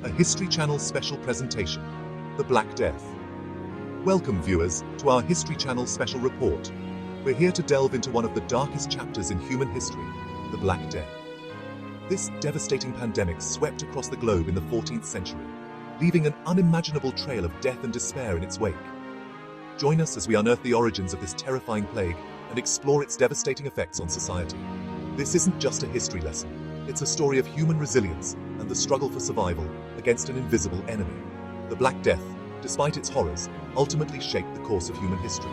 a History Channel special presentation, The Black Death. Welcome, viewers, to our History Channel special report. We're here to delve into one of the darkest chapters in human history, the Black Death. This devastating pandemic swept across the globe in the 14th century, leaving an unimaginable trail of death and despair in its wake. Join us as we unearth the origins of this terrifying plague and explore its devastating effects on society. This isn't just a history lesson, it's a story of human resilience and the struggle for survival against an invisible enemy. The Black Death, despite its horrors, ultimately shaped the course of human history.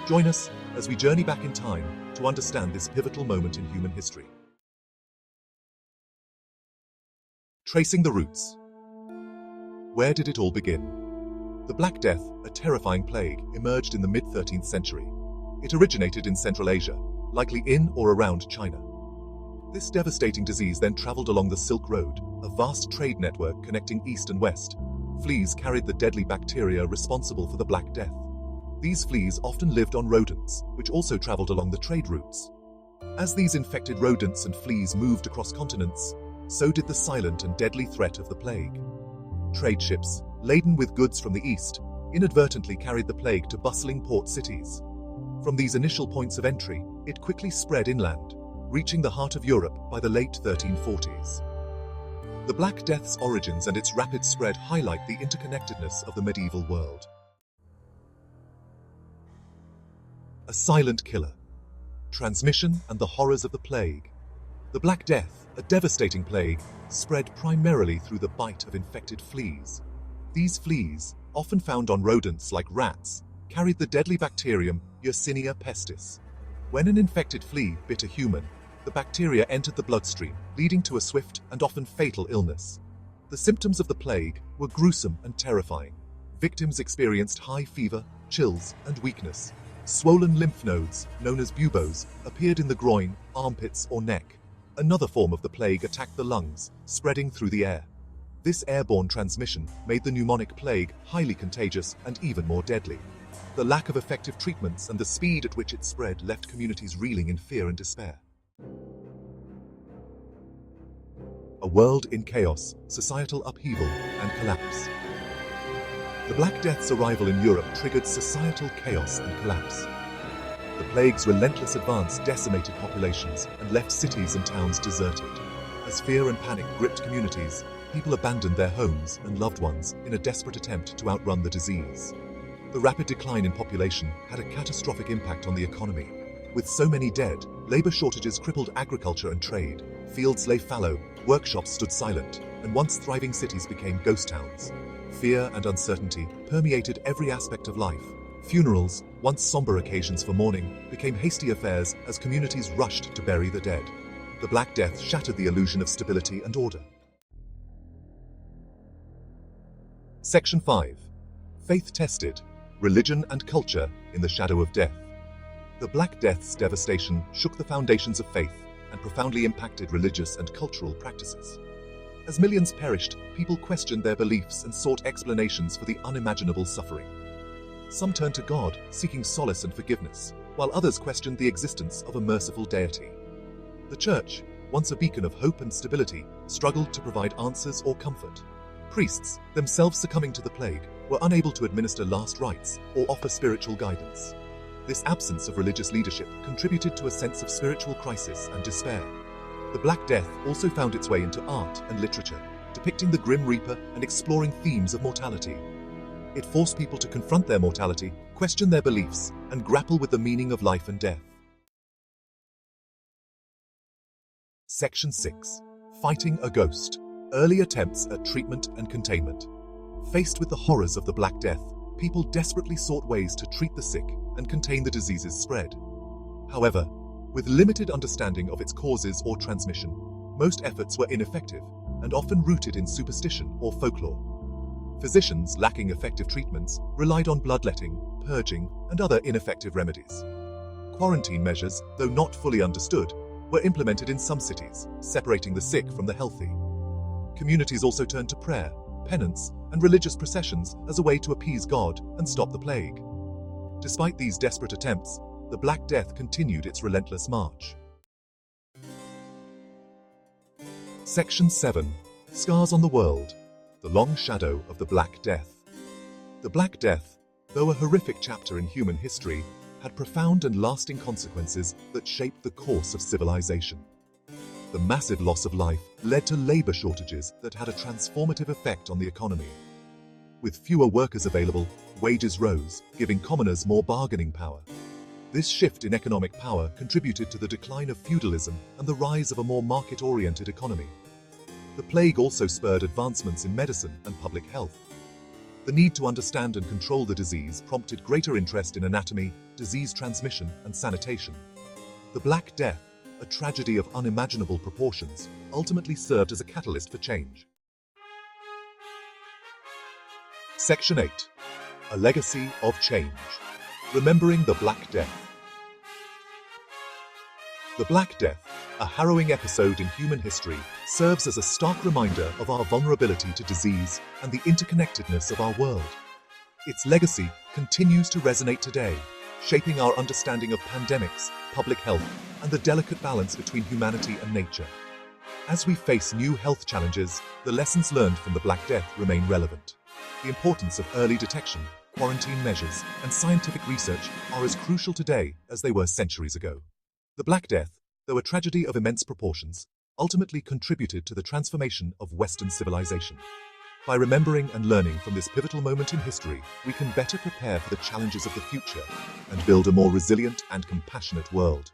Join us as we journey back in time to understand this pivotal moment in human history. Tracing the roots. Where did it all begin? The Black Death, a terrifying plague, emerged in the mid-13th century. It originated in Central Asia, likely in or around China. This devastating disease then traveled along the Silk Road, a vast trade network connecting East and West. Fleas carried the deadly bacteria responsible for the Black Death. These fleas often lived on rodents, which also traveled along the trade routes. As these infected rodents and fleas moved across continents, so did the silent and deadly threat of the plague. Trade ships, laden with goods from the east, inadvertently carried the plague to bustling port cities. From these initial points of entry, it quickly spread inland, reaching the heart of Europe by the late 1340s. The Black Death's origins and its rapid spread highlight the interconnectedness of the medieval world. A silent killer. Transmission and the horrors of the plague. The Black Death, a devastating plague, spread primarily through the bite of infected fleas. These fleas, often found on rodents like rats, carried the deadly bacterium Yersinia pestis. When an infected flea bit a human, the bacteria entered the bloodstream, leading to a swift and often fatal illness. The symptoms of the plague were gruesome and terrifying. Victims experienced high fever, chills, and weakness. Swollen lymph nodes, known as buboes, appeared in the groin, armpits, or neck. Another form of the plague attacked the lungs, spreading through the air. This airborne transmission made the pneumonic plague highly contagious and even more deadly. The lack of effective treatments and the speed at which it spread left communities reeling in fear and despair. A world in chaos, societal upheaval, and collapse. The Black Death's arrival in Europe triggered societal chaos and collapse. The plague's relentless advance decimated populations and left cities and towns deserted. As fear and panic gripped communities, people abandoned their homes and loved ones in a desperate attempt to outrun the disease. The rapid decline in population had a catastrophic impact on the economy. With so many dead, labor shortages crippled agriculture and trade, fields lay fallow, workshops stood silent, and once thriving cities became ghost towns. Fear and uncertainty permeated every aspect of life. Funerals, once somber occasions for mourning, became hasty affairs as communities rushed to bury the dead. The Black Death shattered the illusion of stability and order. Section 5. Faith-tested. Religion and culture in the shadow of death. The Black Death's devastation shook the foundations of faith and profoundly impacted religious and cultural practices. As millions perished, people questioned their beliefs and sought explanations for the unimaginable suffering. Some turned to God, seeking solace and forgiveness, while others questioned the existence of a merciful deity. The Church, once a beacon of hope and stability, struggled to provide answers or comfort. Priests, themselves succumbing to the plague, were unable to administer last rites or offer spiritual guidance. This absence of religious leadership contributed to a sense of spiritual crisis and despair. The Black Death also found its way into art and literature, depicting the Grim Reaper and exploring themes of mortality. It forced people to confront their mortality, question their beliefs, and grapple with the meaning of life and death. Section 6. Fighting a Ghost. Early attempts at treatment and containment. Faced with the horrors of the Black Death, people desperately sought ways to treat the sick and contain the disease's spread. However, with limited understanding of its causes or transmission, most efforts were ineffective and often rooted in superstition or folklore. Physicians, lacking effective treatments, relied on bloodletting, purging, and other ineffective remedies. Quarantine measures, though not fully understood, were implemented in some cities, separating the sick from the healthy. Communities also turned to prayer, penance, and religious processions as a way to appease God and stop the plague. Despite these desperate attempts, the Black Death continued its relentless march. Section 7. Scars on the World. The long shadow of the Black Death. The Black Death, though a horrific chapter in human history, had profound and lasting consequences that shaped the course of civilization. The massive loss of life led to labor shortages that had a transformative effect on the economy. With fewer workers available, wages rose, giving commoners more bargaining power. This shift in economic power contributed to the decline of feudalism and the rise of a more market-oriented economy. The plague also spurred advancements in medicine and public health. The need to understand and control the disease prompted greater interest in anatomy, disease transmission, and sanitation. The Black Death, a tragedy of unimaginable proportions, ultimately served as a catalyst for change. Section 8. A Legacy of Change. Remembering the Black Death. The Black Death, a harrowing episode in human history, serves as a stark reminder of our vulnerability to disease and the interconnectedness of our world. Its legacy continues to resonate today, shaping our understanding of pandemics, public health, and the delicate balance between humanity and nature. As we face new health challenges, the lessons learned from the Black Death remain relevant. The importance of early detection, quarantine measures, and scientific research are as crucial today as they were centuries ago. The Black Death, though a tragedy of immense proportions, ultimately contributed to the transformation of Western civilization. By remembering and learning from this pivotal moment in history, we can better prepare for the challenges of the future and build a more resilient and compassionate world.